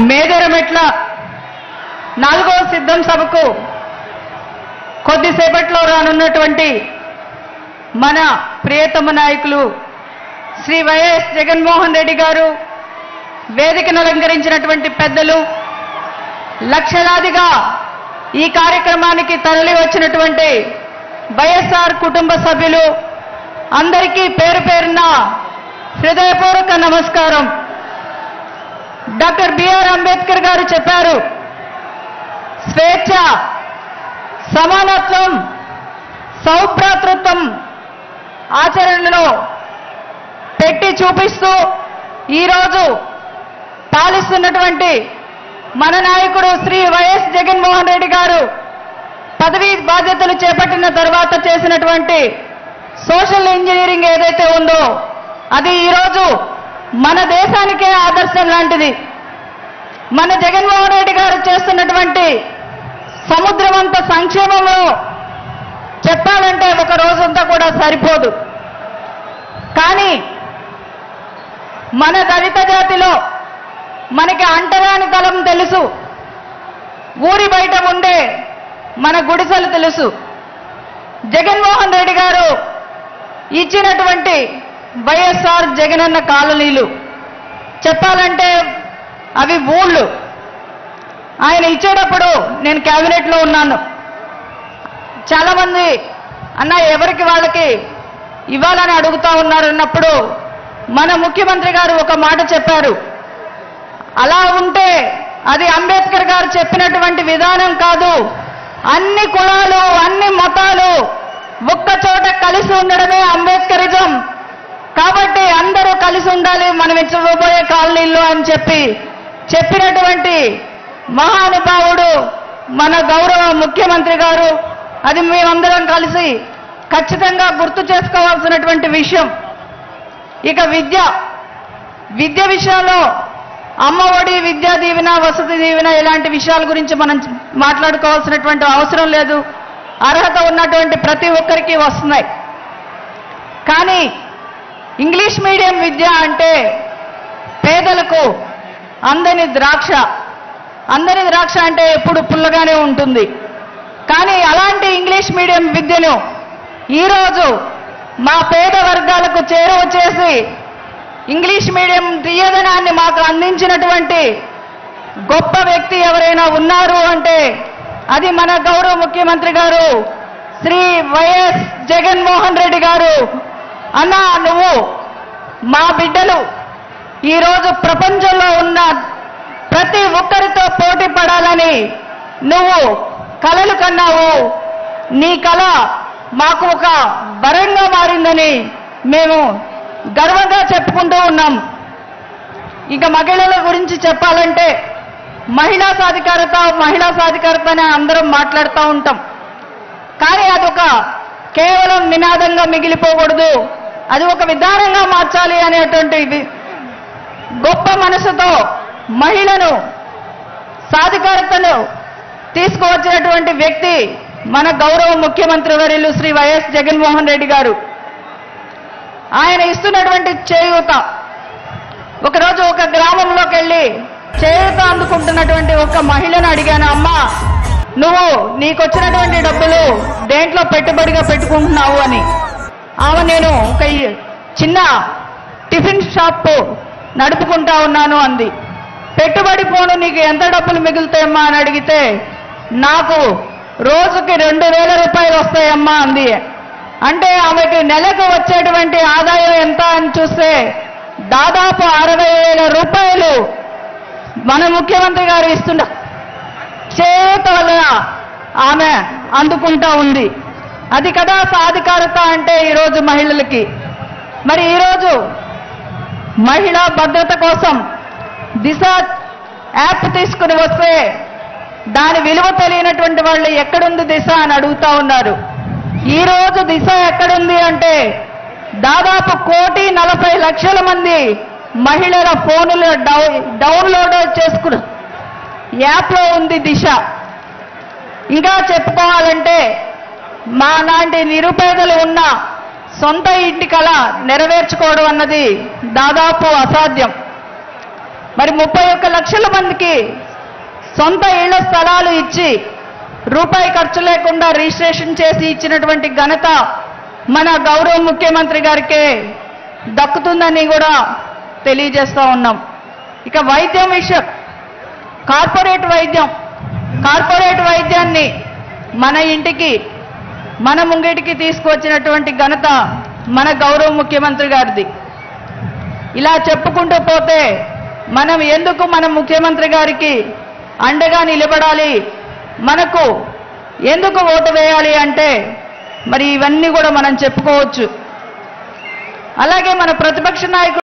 మేదరమెట్ల 4వ సిద్ధం సభకు కొద్దిసేపట్లో రానున్నటువంటి మన ప్రియతమ నాయకులు శ్రీ వైఎస్ జగన్మోహన్ రెడ్డి గారు, వేదికను అలంకరించినటువంటి పెద్దలు, లక్షలాదిగా ఈ కార్యక్రమానికి తరలి వచ్చినటువంటి వైఎస్ఆర్ కుటుంబ సభ్యులు అందరికీ పేరు పేరున హృదయపూర్వక నమస్కారం. డాక్టర్ బిఆర్ అంబేద్కర్ గారు చెప్పారు, స్వేచ్ఛ, సమానత్వం, సౌభ్రాతృత్వం ఆచరణలో పెట్టి చూపిస్తూ ఈరోజు పాలిస్తున్నటువంటి మన నాయకుడు శ్రీ వైఎస్ జగన్మోహన్ రెడ్డి గారు పదవీ బాధ్యతలు చేపట్టిన తర్వాత చేసినటువంటి సోషల్ ఇంజనీరింగ్ ఏదైతే ఉందో అది ఈరోజు మన దేశానికే ఆదర్శం లాంటిది. మన జగన్మోహన్ రెడ్డి గారు చేస్తున్నటువంటి సముద్రమంత సంక్షేమంలో చెప్పాలంటే ఒక రోజంతా కూడా సరిపోదు. కానీ మన దళిత జాతిలో మనకి అంటరాని తలం తెలుసు, ఊరి బయట ఉండే మన గుడిసెలు తెలుసు. జగన్మోహన్ రెడ్డి గారు ఇచ్చినటువంటి వైఎస్ఆర్ జగనన్న కాలనీలు చెప్పాలంటే అవి ఊళ్ళు. ఆయన ఇచ్చేటప్పుడు నేను క్యాబినెట్లో ఉన్నాను. చాలా మంది అన్న ఎవరికి వాళ్ళకి ఇవ్వాలని అడుగుతా ఉన్నారు అన్నప్పుడు మన ముఖ్యమంత్రి గారు ఒక మాట చెప్పారు, అలా ఉంటే అది అంబేద్కర్ గారు చెప్పినటువంటి విధానం కాదు, అన్ని కులాలు అన్ని మతాలు ఒక్క చోట కలిసి ఉండడమే అంబేద్కరిజం, కాబట్టి అందరూ కలిసి ఉండాలి మనం ఇచ్చబోయే కాలనీల్లో అని చెప్పినటువంటి మహానుభావుడు మన గౌరవ ముఖ్యమంత్రి గారు. అది మేమందరం కలిసి ఖచ్చితంగా గుర్తు చేసుకోవాల్సినటువంటి విషయం. ఇక విద్య విషయంలో అమ్మ ఒడి, విద్యా దీవెన, వసతి దీవెన ఇలాంటి విషయాల గురించి మనం మాట్లాడుకోవాల్సినటువంటి అవసరం లేదు. అర్హత ఉన్నటువంటి ప్రతి ఒక్కరికి వస్తున్నాయి. కానీ ఇంగ్లీష్ మీడియం విద్య అంటే పేదలకు అందని ద్రాక్ష. అందని ద్రాక్ష అంటే ఎప్పుడు పుల్లగానే ఉంటుంది. కానీ అలాంటి ఇంగ్లీష్ మీడియం విద్యను ఈరోజు మా పేద వర్గాలకు చేరువ చేసి ఇంగ్లీష్ మీడియం తీయదనాన్ని మాకు అందించినటువంటి గొప్ప వ్యక్తి ఎవరైనా ఉన్నారు అంటే అది మన గౌరవ ముఖ్యమంత్రి గారు శ్రీ వైఎస్ జగన్మోహన్ రెడ్డి గారు. అన్నా, నువ్వు మా బిడ్డలు ఈరోజు ప్రపంచంలో ఉన్న ప్రతి ఒక్కరితో పోటీ పడాలని నువ్వు కలలు కన్నావు. నీ కళ మాకు ఒక వరంగా మారిందని మేము గర్వంగా చెప్పుకుంటూ ఉన్నాం. ఇక మహిళల గురించి చెప్పాలంటే మహిళా సాధికారత అని అందరం మాట్లాడుతూ ఉంటాం. కానీ అదొక కేవలం నినాదంగా మిగిలిపోకూడదు, అది ఒక విధానంగా మార్చాలి అనేటువంటి గొప్ప మనసుతో మహిళను సాధికారతను తీసుకువచ్చినటువంటి వ్యక్తి మన గౌరవ ముఖ్యమంత్రి వర్యులు శ్రీ వైఎస్ జగన్మోహన్ రెడ్డి గారు. ఆయన ఇస్తున్నటువంటి చేయూత, ఒకరోజు ఒక గ్రామంలోకి వెళ్ళి చేయూత అందుకుంటున్నటువంటి ఒక మహిళను అడిగాను, అమ్మా నువ్వు నీకొచ్చినటువంటి డబ్బులు దేంట్లో పెట్టుబడిగా పెట్టుకుంటున్నావు అని. ఆమె నేను ఒక చిన్న టిఫిన్ షాప్ నడుపుకుంటా ఉన్నాను అంది. పెట్టుబడి పోను నీకు ఎంత డబ్బులు మిగులుతాయమ్మా అని అడిగితే నాకు రోజుకి 2000 రూపాయలు వస్తాయమ్మా అంది. అంటే ఆమెకి నెలకు వచ్చేటువంటి ఆదాయం ఎంత అని చూస్తే దాదాపు 60,000 రూపాయలు మన ముఖ్యమంత్రి గారు ఇస్తున్న చేత వల్ల ఆమె అందుకుంటా ఉంది. అది కదా సాధికారత అంటే ఈరోజు మహిళలకి. మరి ఈరోజు మహిళా భద్రత కోసం దిశ యాప్ తీసుకుని వస్తే దాని విలువ తెలియనటువంటి వాళ్ళు ఎక్కడుంది దిశ అని అడుగుతా ఉన్నారు. ఈరోజు దిశ ఎక్కడుంది అంటే దాదాపు 1,40,00,000 మంది మహిళల ఫోన్లు డౌన్లోడ్ చేసుకున్న యాప్లో ఉంది దిశ. ఇంకా చెప్పుకోవాలంటే మా లాంటి నిరుపేదలు ఉన్న సొంత ఇంటి కళ నెరవేర్చుకోవడం అన్నది దాదాపు అసాధ్యం. మరి 31 లక్షల మందికి సొంత ఇళ్ల స్థలాలు ఇచ్చి రూపాయి ఖర్చు లేకుండా రిజిస్ట్రేషన్ చేసి ఇచ్చినటువంటి ఘనత మన గౌరవ ముఖ్యమంత్రి గారికే దక్కుతుందని కూడా తెలియజేస్తా ఉన్నాం. ఇక వైద్యం విషయం, కార్పొరేట్ వైద్యాన్ని మన ఇంటికి మన ముంగిటికి తీసుకొచ్చినటువంటి ఘనత మన గౌరవ ముఖ్యమంత్రి గారిది. ఇలా చెప్పుకుంటూ పోతే మనం ఎందుకు మన ముఖ్యమంత్రి గారికి అండగా నిలబడాలి, మనకు ఎందుకు ఓటు వేయాలి అంటే మరి ఇవన్నీ కూడా మనం చెప్పుకోవచ్చు. అలాగే మన ప్రతిపక్ష నాయకుడు